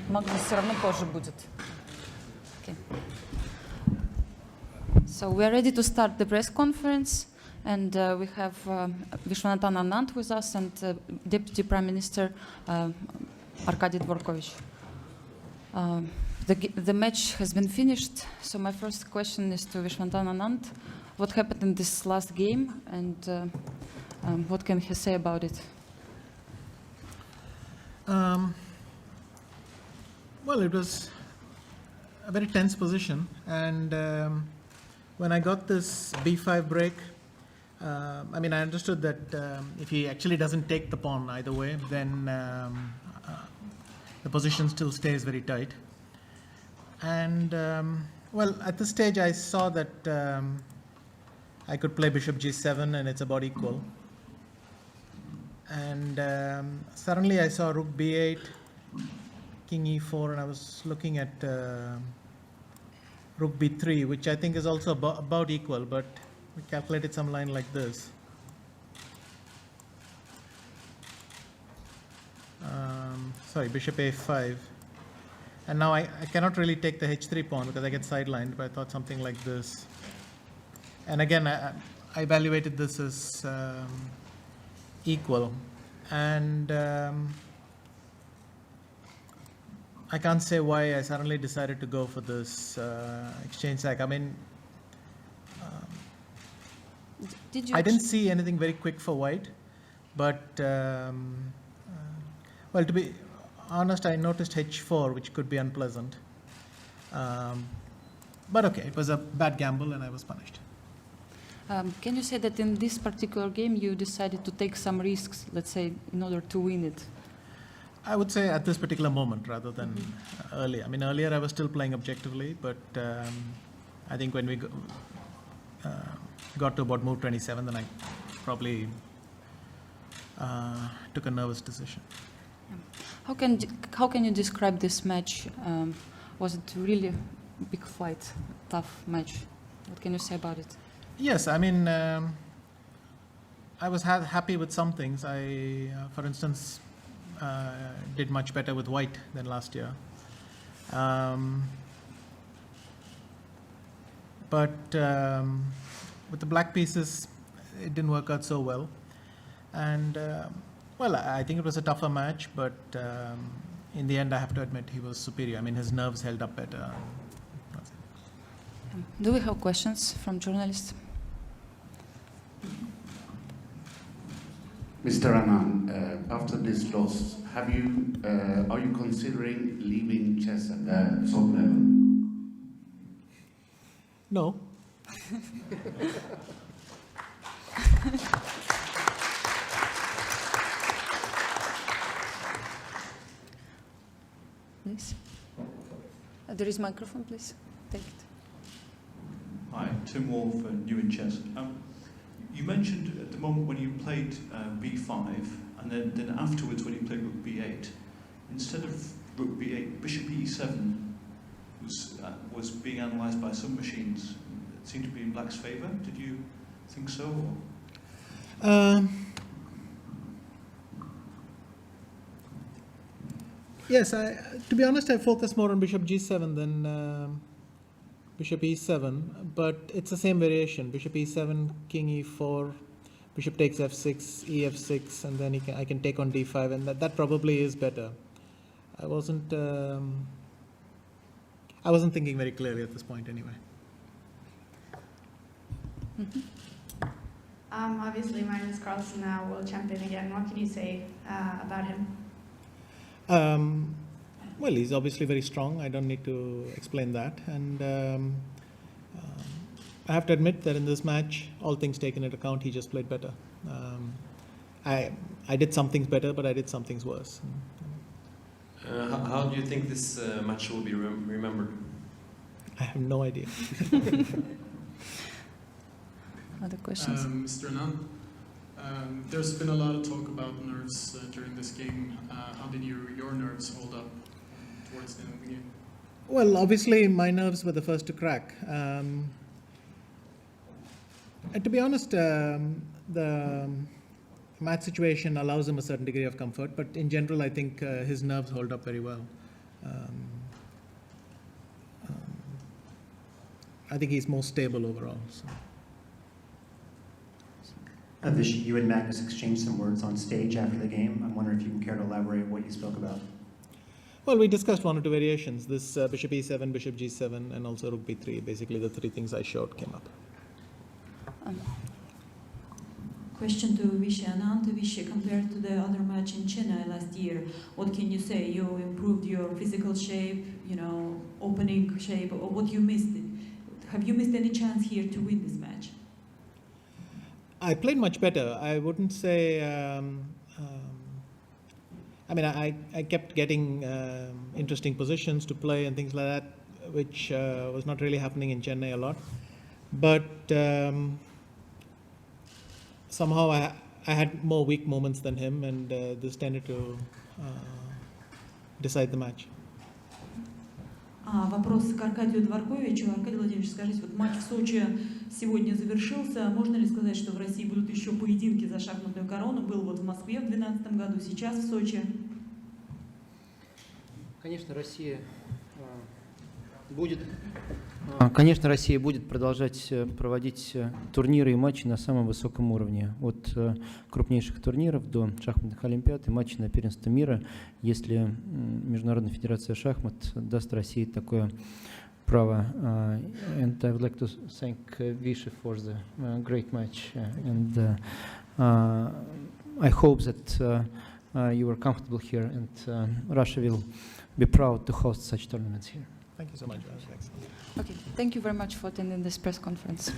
Магнус все равно позже будет. Okay. So we are ready to start the press conference, and we have Viswanathan Anand with us and Deputy Prime Minister Arkady Dvorkovich. The match has been finished, so my first question is to Viswanathan Anand. What happened in this last game, and what can he say about it? Well, it was a very tense position, and when I got this b5 break, I mean, I understood that if he actually doesn't take the pawn either way, then the position still stays very tight. And well, at this stage, I saw that I could play bishop g7, and it's about equal. And suddenly, I saw rook b8, king e4, and I was looking at rook b3, which I think is also about equal, but we calculated some line like this. Sorry, bishop a5. And now I cannot really take the h3 pawn because I get sidelined, but I thought something like this. And again, I evaluated this as equal. And I can't say why I suddenly decided to go for this exchange sack. I mean, I didn't see anything very quick for white, but well, to be honest, I noticed h4, which could be unpleasant. But okay, it was a bad gamble, and I was punished. Can you say that in this particular game you decided to take some risks, let's say, in order to win it? I would say at this particular moment rather than earlier. I mean, earlier I was still playing objectively, but I think when we got to about move 27, then I probably took a nervous decision. How can you describe this match? Was it really a big fight, tough match? What can you say about it? Yes, I mean, I was happy with some things. I, for instance, did much better with white than last year. But with the black pieces, it didn't work out so well. And well, I think it was a tougher match, but in the end, I have to admit he was superior. I mean, his nerves held up better. Do we have questions from journalists? Mr. Anand, after this loss, are you considering leaving chess at the top level? No. Please. There is microphone, please. Take it. Hi, Tim Wall for New in Chess. You mentioned at the moment when you played b5, and then afterwards when you played rook b8, instead of rook b8, bishop e7 was being analysed by some machines. It seemed to be in black's favour. Did you think so? Yes, to be honest, I focus more on bishop g7 than bishop e7, but it's the same variation. Bishop e7, king e4, bishop takes f6, ef6, and then I can take on d5, and that probably is better. I wasn't thinking very clearly at this point anyway. Mm-hmm. Obviously, Magnus Carlsen now world champion again. What can you say about him? Well, he's obviously very strong. I don't need to explain that. And I have to admit that in this match, all things taken into account, he just played better. I did some things better, but I did some things worse. How do you think this match will be remembered? I have no idea. Other questions? Mr. Anand, there's been a lot of talk about nerves during this game. How did your nerves hold up towards the end of the game? Well, obviously, my nerves were the first to crack. And to be honest, the match situation allows him a certain degree of comfort, but in general, I think his nerves hold up very well. I think he's more stable overall. So. Vishy, you and Magnus exchanged some words on stage after the game. I'm wondering if you can care to elaborate what you spoke about. Well, we discussed one or two variations. This bishop e7, bishop g7, and also rook b3. Basically, the three things I showed came up. Question to Vishy Anand. Vishy, compared to the other match in Chennai last year, what can you say? You improved your physical shape, opening shape, or what you missed? Have you missed any chance here to win this match? I played much better. I wouldn't say. I kept getting interesting positions to play and things like that, which was not really happening in Chennai a lot. But somehow I had more weak moments than him, and this tended to decide the match. Вопрос к Аркадию Дворковичу. Аркадий Владимирович, скажите, вот матч в Сочи сегодня завершился. Можно ли сказать, что в России будут еще поединки за шахматную корону? Был вот в Москве в 2012 году, сейчас в Сочи. Конечно, Россия будет продолжать проводить турниры и матчи на самом высоком уровне. От крупнейших турниров до шахматных олимпиад и матчей на первенство мира, если Международная федерация шахмат даст России такое право. And I would like to thank Vishy for the great match. And I hope that you are comfortable here and Russia will be proud to host such tournaments here. Thank you so much. Excellent. Okay, thank you very much for attending this press conference.